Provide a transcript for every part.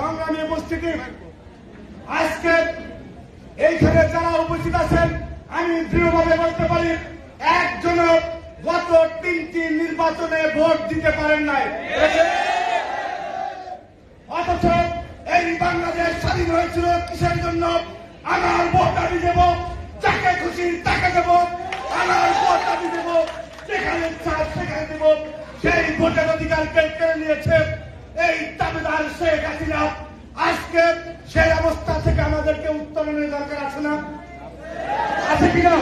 সংগ্রামী উপস্থিতি, আজকে এইখানে যারা উপস্থিত আছেন আমি দৃঢ়ভাবে বলতে পারি একজনও গত 3টি নির্বাচনে ভোট দিতে পারেন নাই। অথচ এই বাংলাদেশ স্বাধীন হয়েছিল কিসের জন্য? আমার ভোট আমি দেব, যাকে খুশি তাকে দেব, আমার ভোট আমি দেব, যেখানে চাপ সেখানে দেব। সেই ভোটের অধিকারকে কেড়ে নিয়েছে এই দাবিদার শেখ হাসিনা। আজকে সেই অবস্থা থেকে আমাদেরকে উত্তরণের দরকার আছে না? আছে কিনা?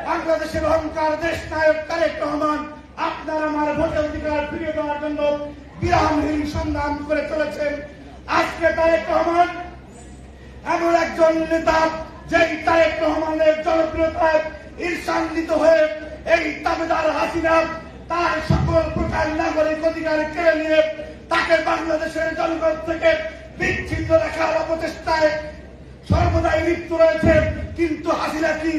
বাংলাদেশের অহংকার দেশ নায়ক তারেক রহমান আপনার আমার ভোটের অধিকার ফিরিয়ে দেওয়ার জন্য বিরামহীন সংগ্রাম করে চলেছেন। আজকে তারেক রহমান এমন একজন নেতা যেই তারেক রহমানের জনপ্রিয়তায় ঈর্ষান্বিত হয়ে এই দাবিদার হাসিনা তার সকল প্রকার নাগরিক অধিকার কেড়ে নিয়ে তাকে বাংলাদেশের জনগণ থেকে বিচ্ছিন্ন রাখার অপচেষ্টায় সর্বদাই লিপ্ত রয়েছে। কিন্তু হাসিনা কি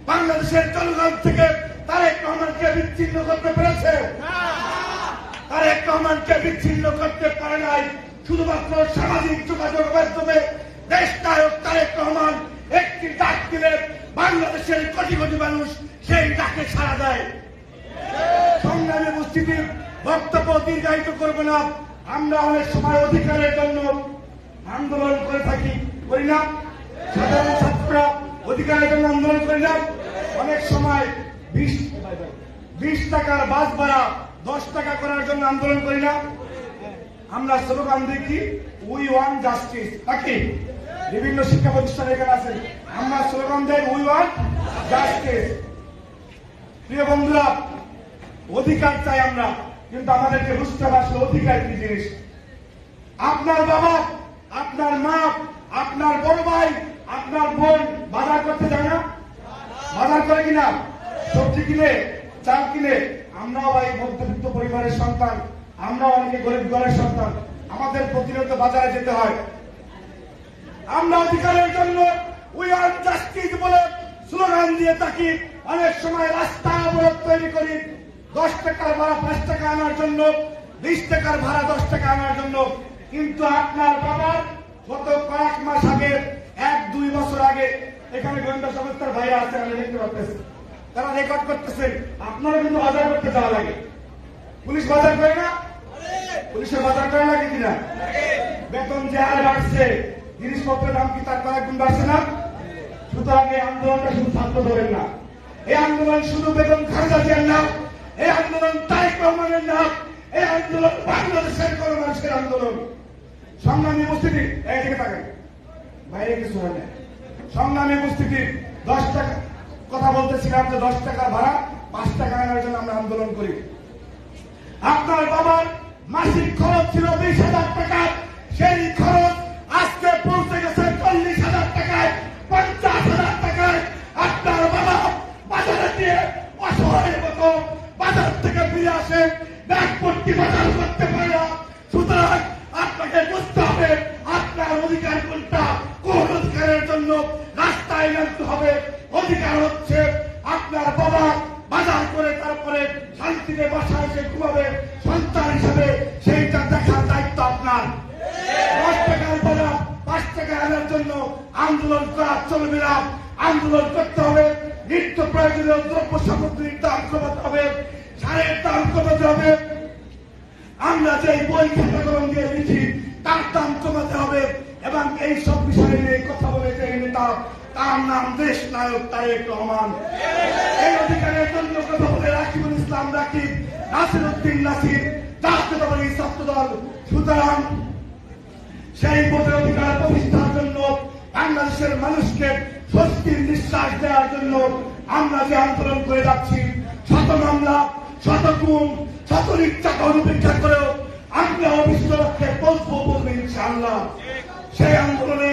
বাংলাদেশের জনগণ থেকে তারেক রহমানকে বিচ্ছিন্ন করতে পেরেছে? তারেক রহমানকে বিচ্ছিন্ন করতে পারে নাই। শুধুমাত্র সামাজিক যোগাযোগ মাধ্যমে দেশ নায়ক তারেক রহমান একটি ডাক দিলে বাংলাদেশের কোটি কোটি মানুষ সেই ডাকে সাড়া দেয়। সংগ্রামী উপস্থিতি, বক্তব্য দীর্ঘায়িত করব না। আমরা অনেক সময় অধিকারের জন্য আন্দোলন করে থাকি, করি না? সাধারণ ছাত্ররা অধিকারের জন্য আন্দোলন করি না? অনেক সময় 20 টাকার বাস ভাড়া 10 টাকা করার জন্য আন্দোলন করি না? আমরা স্লোগান দেখি উই ওয়ান্ট জাস্টিস, নাকি? বিভিন্ন শিক্ষা প্রতিষ্ঠান এখানে আছেন, আমরা স্লোগান দেই উই ওয়ান্ট জাস্টিস। প্রিয় বন্ধুরা, অধিকার চাই আমরা, কিন্তু আমাদেরকে বুঝতে হবে আসলে অধিকার কি জিনিস। আপনার বাবা, আপনার মা, আপনার বড় ভাই, আপনার বোন বাজার করতে যায় না? বাজার করে কিনা? সবজি কিনে, চাল কিনে। আমরাও এই মধ্যবিত্ত পরিবারের সন্তান, আমরা অনেকে গরিব ঘরের সন্তান, আমাদের প্রতিনিয়ত বাজারে যেতে হয়। আমরা অধিকারের জন্য উই ওয়ান্ট জাস্টিস বলে স্লোগান দিয়ে থাকি। অনেক সময় রাস্তা অবরোধ তৈরি করি 10 টাকার ভাড়া 5 টাকা আনার জন্য, 20 টাকার ভাড়া 10 টাকা আনার জন্য। কিন্তু আপনার বাবার গত কয়েক মাস আগে, 1-2 বছর আগে এখানে গোয়েন্দা সংস্থার ভাইরা আছে, আমি দেখতে পাচ্ছি তারা রেকর্ড করতেছেন। আপনারা কিন্তু বাজার করতে যাওয়া লাগে। পুলিশ বাজার করে না? পুলিশের বাজার করা লাগে কিনা? বেতন যে হারে বাড়ছে, জিনিসপত্রের দাম কি তার কয়েক গুণ বাড়ছে না? সুতরাং এই আন্দোলনটা শুধু ছাত্র ধরেন না, এই আন্দোলন শুধু বেতন খালেদা জিয়ার না, এই আন্দোলন তারেক রহমানের না, এই আন্দোলন বাংলাদেশের কোন মানুষের আন্দোলন। সংগ্রামী উপস্থিতি, এইদিকে তাকান, বাইরে কিছু হয় না। সংগ্রামী উপস্থিতি, 10 টাকা কথা বলতেছিলাম যে 10 টাকা ভাড়া 5 টাকা আনার জন্য আমরা আন্দোলন করি। আপনার বাবার মাসিক খরচ ছিল 20,000 টাকা, সেই খরচ আজকে পৌঁছে গেছে 40,000 টাকায়, 50,000 টাকায়। আপনার বাবা বাজারে দিয়ে অসহায়ের মতো বাজার থেকে ফিরে আসে, ব্যাগপট্টি বাজার করতে পারে না। সুতরাং আপনাকে বুঝতে হবে আপনার অধিকার কোনটা। কোন অধিকারের জন্য রাস্তায় নামতে হবে? অধিকার হচ্ছে আপনার বাবা বাজার করে তারপরে শান্তিতে বাসায় এসে ঘুমাবে, সন্তান হিসেবে সেইটা দেখার দায়িত্ব আপনার। 10 টাকার ভাড়া 5 টাকা আনার জন্য আন্দোলন করা চলবে না। আন্দোলন করতে হবে, নিত্য প্রয়োজনীয় দ্রব্য সামগ্রীর দাম কমাতে হবে, সারের দাম কমাতে হবে, আমরা যে বই খাতা কলম দিয়ে দিচ্ছি তার দাম কমাতে হবে। এবং এই সব বিষয়ে নিয়ে কথা বলে যে নেতা, তার নাম দেশ নায়ক তারেক রহমান। এই অধিকারের জন্য কথা বলে রাকিবুল ইসলাম রাকিব, নাসির উদ্দিন নাসির, জাতীয়তাবাদী ছাত্রদল। সুতরাং সেই ভোটের অধিকার প্রতিষ্ঠার জন্য, বাংলাদেশের মানুষকে স্বস্তির নিঃশ্বাস দেওয়ার জন্য আমরা যে আন্দোলন করে যাচ্ছি, শত মামলা, শত গুম, শত নির্যাতন উপেক্ষা করেও আমরা অভিষ্ট লক্ষ্যে পৌঁছবো বলবে ইনশাআল্লাহ। সেই আন্দোলনে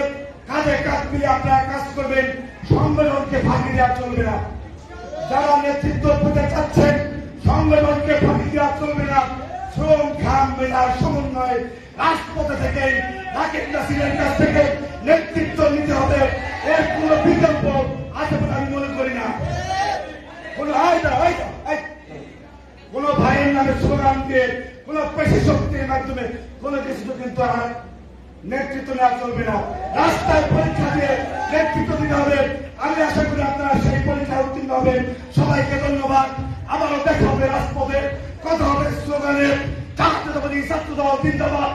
কাঁধে কাঁধ মিলে আপনারা কাজ করবেন, সম্মেলনকে ফাঁকি দেওয়া চলবে না। যারা নেতৃত্ব পেতে চাচ্ছেন, সম্মেলনকে ফাঁকি দেওয়া চলবে না। শ্রম ঘাম মেলার সমন্বয়ে রাজপথে থেকে রাকিব নাসিরের কাছ থেকে নেতৃত্ব নিতে হবে। এর কোন বিকল্প আছে বলে আমি মনে করি না। কোন ভাইয়ের নামে স্লোগান দিয়ে, কোন পেশি শক্তির মাধ্যমে কোন কিছু কিন্তু নেতৃত্ব নেওয়া চলবে না। রাস্তায় পরীক্ষা দিয়ে নেতৃত্ব দিতে হবে। আমি আশা করি আপনারা সেই পরীক্ষায় উত্তীর্ণ হবেন। সবাইকে ধন্যবাদ। আবারও দেখা হবে রাজপথে, কথা হবে স্লোগানে। জাতীয়তাবাদী ছাত্র দল জিন্দাবাদ।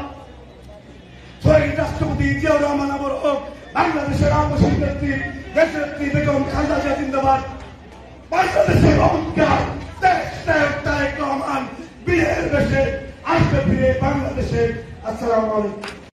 শহীদ রাষ্ট্রপতি জিয়াউর রহমান আবর হোক। বাংলাদেশের আবশ্যক নেত্রী দেশনেত্রী বেগম খালেদা জিয়া জিন্দাবাদ। বাংলাদেশের অহংকার দেশ নায়ক তারেক রহমান বীরের বেশে আসবে ফিরে বাংলাদেশে। আসসালামু আলাইকুম।